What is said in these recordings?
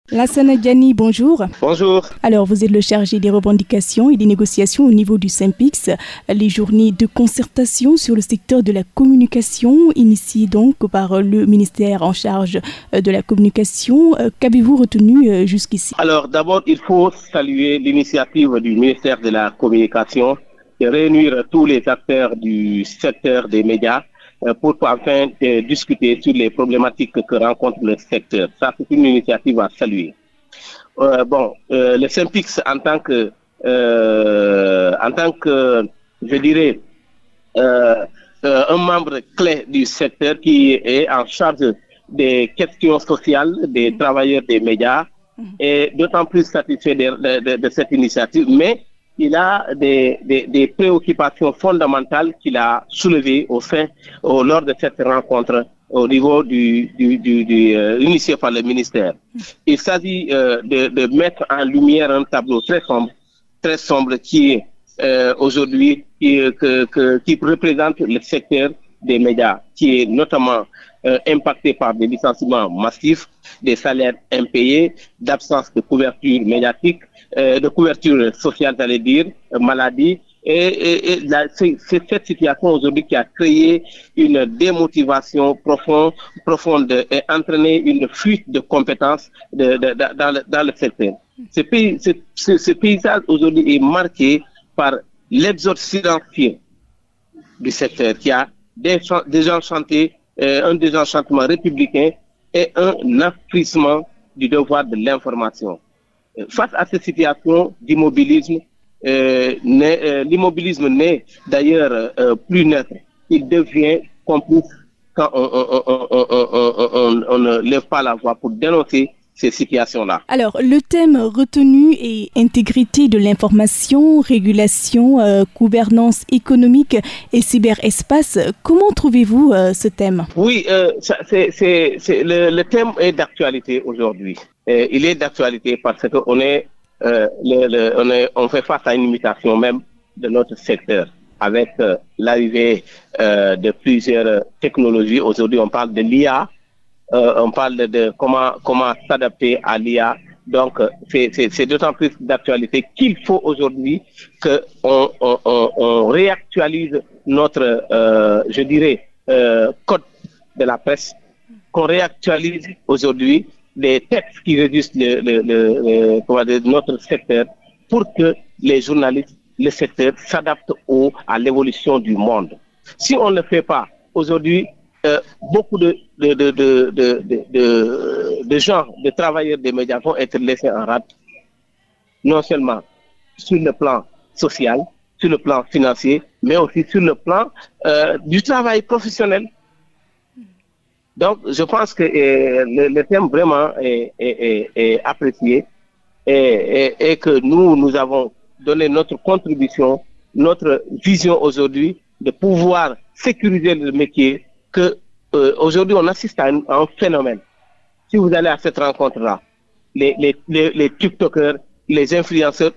Lassana Diani, bonjour. Bonjour. Alors, vous êtes le chargé des revendications et des négociations au niveau du SYNPICS. Les journées de concertation sur le secteur de la communication, initiées donc par le ministère en charge de la communication. Qu'avez-vous retenu jusqu'ici? Alors, d'abord, il faut saluer l'initiative du ministère de la Communication de réunir tous les acteurs du secteur des médias pour afin de discuter sur les problématiques que rencontre le secteur. Ça, c'est une initiative à saluer. Le SYNPICS en tant que, je dirais, un membre clé du secteur qui est en charge des questions sociales des travailleurs des médias, est d'autant plus satisfait de cette initiative, mais il a des préoccupations fondamentales qu'il a soulevées lors de cette rencontre au niveau initié par le ministère. Il s'agit de mettre en lumière un tableau très sombre qui est aujourd'hui qui représente le secteur des médias, qui est notamment impacté par des licenciements massifs, des salaires impayés, d'absence de couverture médiatique, de couverture sociale, j'allais dire, maladie. C'est cette situation aujourd'hui qui a créé une démotivation profonde et entraîné une fuite de compétences dans le secteur. Ce paysage aujourd'hui est marqué par l'exode silencieux du secteur qui a un désenchantement républicain et un affaiblissement du devoir de l'information. Face à cette situation d'immobilisme, l'immobilisme n'est d'ailleurs plus neutre. Il devient complice quand on ne lève pas la voix pour dénoncer ces situations-là. Alors, le thème retenu est intégrité de l'information, régulation, gouvernance économique et cyberespace. Comment trouvez-vous ce thème? Oui, le thème est d'actualité aujourd'hui. Il est d'actualité parce qu'on on fait face à une mutation même de notre secteur avec l'arrivée de plusieurs technologies. Aujourd'hui, on parle de l'IA. On parle de comment s'adapter à l'IA. Donc, c'est d'autant plus d'actualité qu'il faut aujourd'hui qu'on réactualise notre, code de la presse, qu'on réactualise aujourd'hui les textes qui régissent notre secteur pour que les journalistes, le secteur s'adaptent à l'évolution du monde. Si on ne le fait pas, aujourd'hui, beaucoup de gens, de travailleurs des médias vont être laissés en rade, non seulement sur le plan social, sur le plan financier, mais aussi sur le plan du travail professionnel. Donc, je pense que le thème vraiment est apprécié et que nous avons donné notre contribution, notre vision aujourd'hui de pouvoir sécuriser le métier que aujourd'hui on assiste à un phénomène. Si vous allez à cette rencontre-là, les TikTokers, les influenceurs,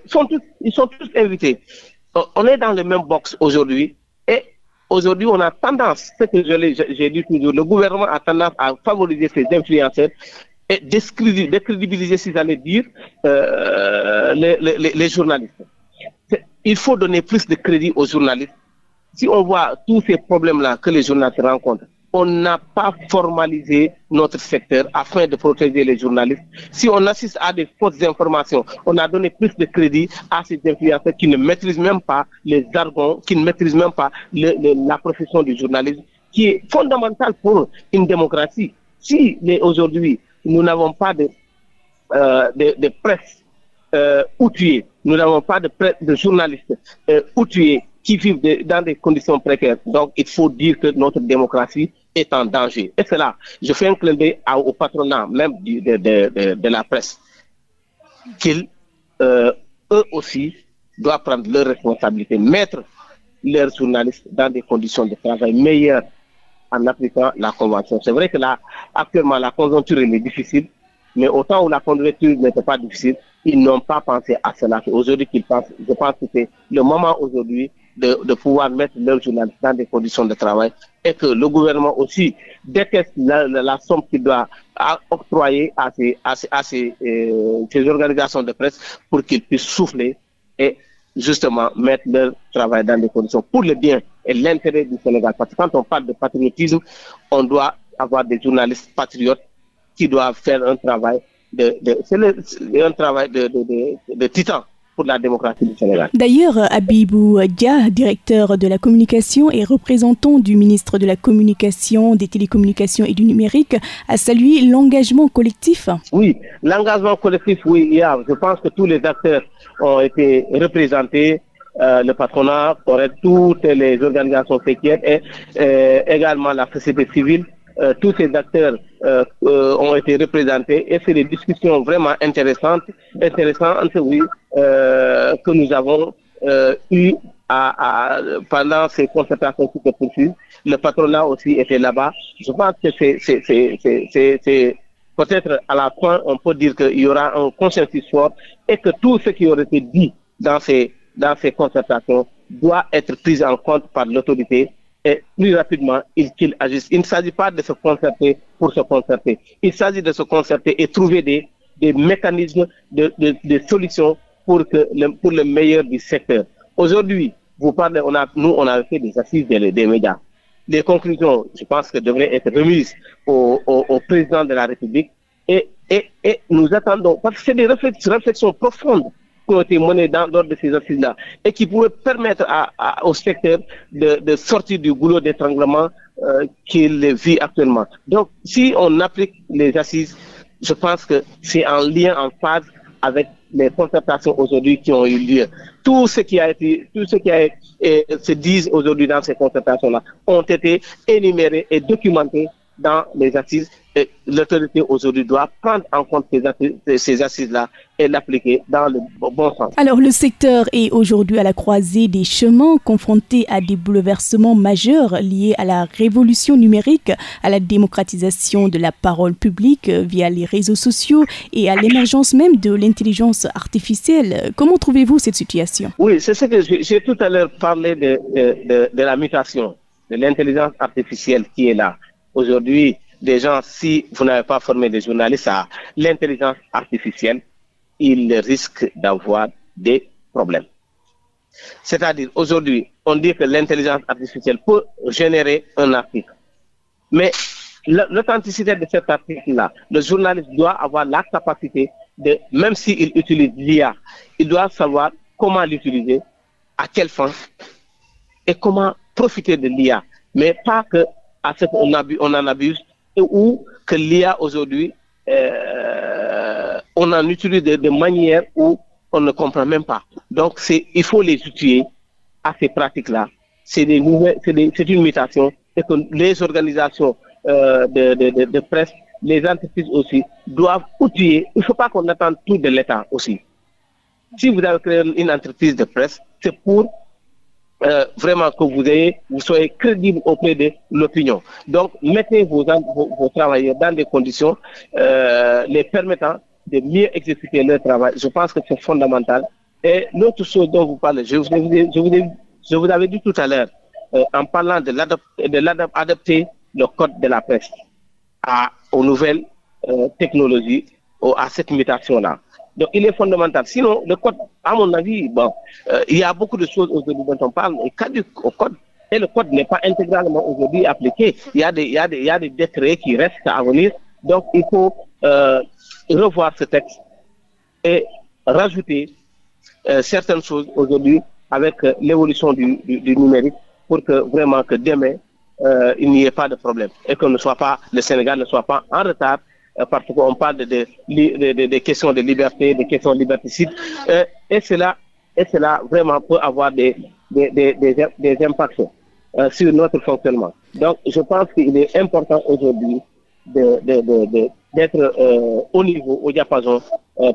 ils sont tous invités. On est dans le même box aujourd'hui et aujourd'hui on a tendance, ce que j'ai dit toujours, le gouvernement a tendance à favoriser ces influenceurs et décrédibiliser, si j'allais dire, les journalistes. Il faut donner plus de crédit aux journalistes. Si on voit tous ces problèmes-là que les journalistes rencontrent, on n'a pas formalisé notre secteur afin de protéger les journalistes. Si on assiste à des fausses informations, on a donné plus de crédit à ces influenceurs qui ne maîtrisent même pas les jargons, qui ne maîtrisent même pas la profession du journalisme, qui est fondamentale pour une démocratie. Si aujourd'hui, nous n'avons pas de presse outillée, nous n'avons pas de journalistes outillés qui vivent dans des conditions précaires. Donc, il faut dire que notre démocratie est en danger. Et c'est là, je fais un clin d'œil au patronat même de la presse, qu'ils, eux aussi, doivent prendre leurs responsabilités, mettre leurs journalistes dans des conditions de travail meilleures en appliquant la convention. C'est vrai que là, actuellement, la conjoncture est difficile, mais au temps où la conjoncture n'était pas difficile, ils n'ont pas pensé à cela. Aujourd'hui qu'ils pensent, je pense que c'est le moment aujourd'hui de pouvoir mettre leurs journalistes dans des conditions de travail et que le gouvernement aussi déteste la somme qu'il doit octroyer à ces organisations de presse pour qu'ils puissent souffler et justement mettre leur travail dans des conditions pour le bien et l'intérêt du Sénégal. Parce que quand on parle de patriotisme, on doit avoir des journalistes patriotes qui doivent faire un travail un travail de titan pour la démocratie du Sénégal. D'ailleurs, Habibou Dia, directeur de la communication et représentant du ministre de la Communication, des télécommunications et du numérique, a salué l'engagement collectif. Oui, l'engagement collectif, oui, je pense que tous les acteurs ont été représentés, le patronat, toutes les organisations fêtières et également la société civile. Tous ces acteurs ont été représentés et c'est des discussions vraiment intéressantes, oui, que nous avons eues pendant ces concertations qui se poursuivent. Le patronat aussi était là-bas. Je pense que c'est peut-être à la fin, on peut dire qu'il y aura un consensus fort et que tout ce qui aurait été dit dans ces concertations doit être pris en compte par l'autorité et plus rapidement qu'ils agissent. Il ne s'agit pas de se concerter pour se concerter. Il s'agit de se concerter et trouver des mécanismes de solutions pour le meilleur du secteur. Aujourd'hui, vous parlez, on a fait des assises des médias. Les conclusions, je pense que devraient être remises au président de la République et nous attendons, parce que c'est des réflexions profondes qui ont été menées lors de ces assises-là et qui pourraient permettre au secteur de sortir du goulot d'étranglement qu'il vit actuellement. Donc, si on applique les assises, je pense que c'est en lien, en phase avec les concertations aujourd'hui qui ont eu lieu. Tout ce qui se dit aujourd'hui dans ces concertations-là ont été énumérés et documentés dans les assises. Et l'autorité aujourd'hui doit prendre en compte ces assises-là et l'appliquer dans le bon sens. Alors, le secteur est aujourd'hui à la croisée des chemins, confronté à des bouleversements majeurs liés à la révolution numérique, à la démocratisation de la parole publique via les réseaux sociaux et à l'émergence même de l'intelligence artificielle. Comment trouvez-vous cette situation? Oui, c'est ce que j'ai tout à l'heure parlé de la mutation, de l'intelligence artificielle qui est là. Aujourd'hui, des gens, si vous n'avez pas formé des journalistes à l'intelligence artificielle, ils risquent d'avoir des problèmes. C'est-à-dire, aujourd'hui, on dit que l'intelligence artificielle peut générer un article. Mais l'authenticité de cet article-là, le journaliste doit avoir la capacité de, même s'il utilise l'IA, il doit savoir comment l'utiliser, à quelle fin, et comment profiter de l'IA. Mais pas que à ce qu'on en abuse, ou que l'IA aujourd'hui, on en utilise de manière où on ne comprend même pas. Donc, il faut les outiller à ces pratiques-là. C'est une mutation et que les organisations de presse, les entreprises aussi, doivent outiller. Il ne faut pas qu'on attende tout de l'État aussi. Si vous avez créé une entreprise de presse, c'est pour vraiment que vous soyez crédible auprès de l'opinion. Donc, mettez vos travailleurs dans des conditions les permettant de mieux exécuter leur travail. Je pense que c'est fondamental. Et l'autre chose dont vous parlez, je vous avais dit tout à l'heure, en parlant d'adapter le code de la presse aux nouvelles technologies, à cette mutation-là. Donc, il est fondamental. Sinon, le code, à mon avis, il y a beaucoup de choses aujourd'hui dont on parle, et caduque au code, et le code n'est pas intégralement aujourd'hui appliqué. Il y a des décrets qui restent à venir. Donc, il faut revoir ce texte et rajouter certaines choses aujourd'hui avec l'évolution du numérique pour que vraiment que demain, il n'y ait pas de problème et que le Sénégal ne soit pas en retard. Parce qu'on parle de questions de liberté, des questions liberticides, et cela vraiment peut avoir des impacts sur notre fonctionnement. Donc, je pense qu'il est important aujourd'hui d'être au niveau, au diapason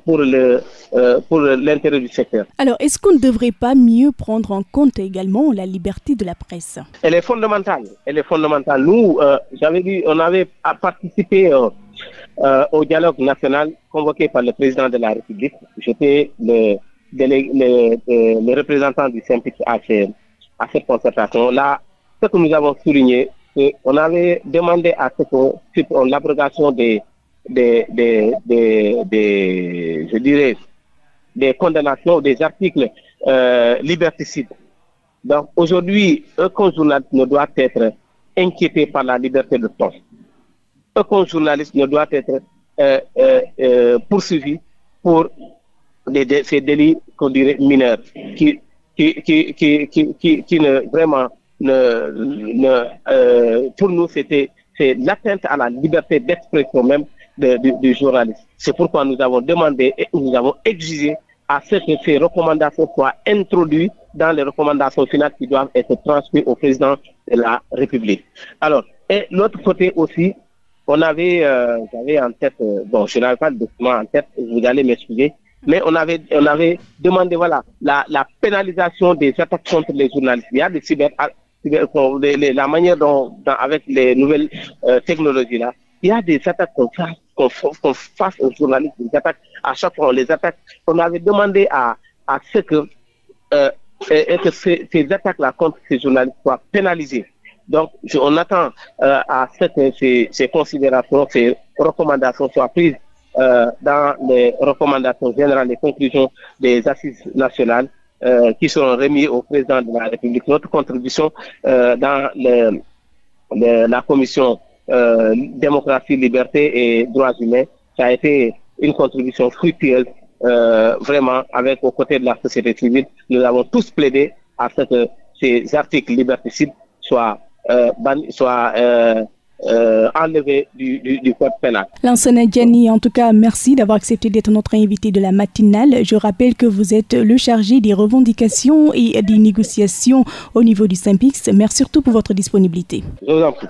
pour l'intérêt du secteur. Alors, est-ce qu'on ne devrait pas mieux prendre en compte également la liberté de la presse? Elle est fondamentale. Nous, j'avais dit, on avait participé au dialogue national convoqué par le président de la République. J'étais le représentant du SYNPICS à cette concertation. Là, ce que nous avons souligné, qu'on avait demandé à ce qu'on l'abrogation des condamnations, des articles liberticides. Donc aujourd'hui, aucun journaliste ne doit être inquiété par la liberté de ton. Aucun journaliste ne doit être poursuivi pour ces délits qu'on dirait mineurs, qui ne vraiment pour nous c'est l'atteinte à la liberté d'expression même du journaliste. C'est pourquoi nous avons demandé et nous avons exigé à ce que ces recommandations soient introduites dans les recommandations finales qui doivent être transmises au président de la République. Alors, et l'autre côté aussi, j'avais en tête, bon, je n'avais pas le document en tête, vous allez m'excuser, mais on avait demandé, voilà, la pénalisation des attaques contre les journalistes. Il y a des la manière dont, avec les nouvelles technologies là, il y a des attaques qu'on fasse aux journalistes, des attaques, à chaque fois on les attaque. On avait demandé à ce que ces attaques-là contre ces journalistes soient pénalisées. Donc, on attend à ce que ces considérations, ces recommandations soient prises dans les recommandations générales, les conclusions des assises nationales qui seront remises au président de la République. Notre contribution dans la commission démocratie, liberté et droits humains, ça a été une contribution fructueuse, vraiment, aux côtés de la société civile. Nous avons tous plaidé à ce que ces articles liberticides soient enlevés du code pénal. Lansana Diani, en tout cas, merci d'avoir accepté d'être notre invité de la matinale. Je rappelle que vous êtes le chargé des revendications et des négociations au niveau du SYNPICS. Merci surtout pour votre disponibilité. Je vous en prie.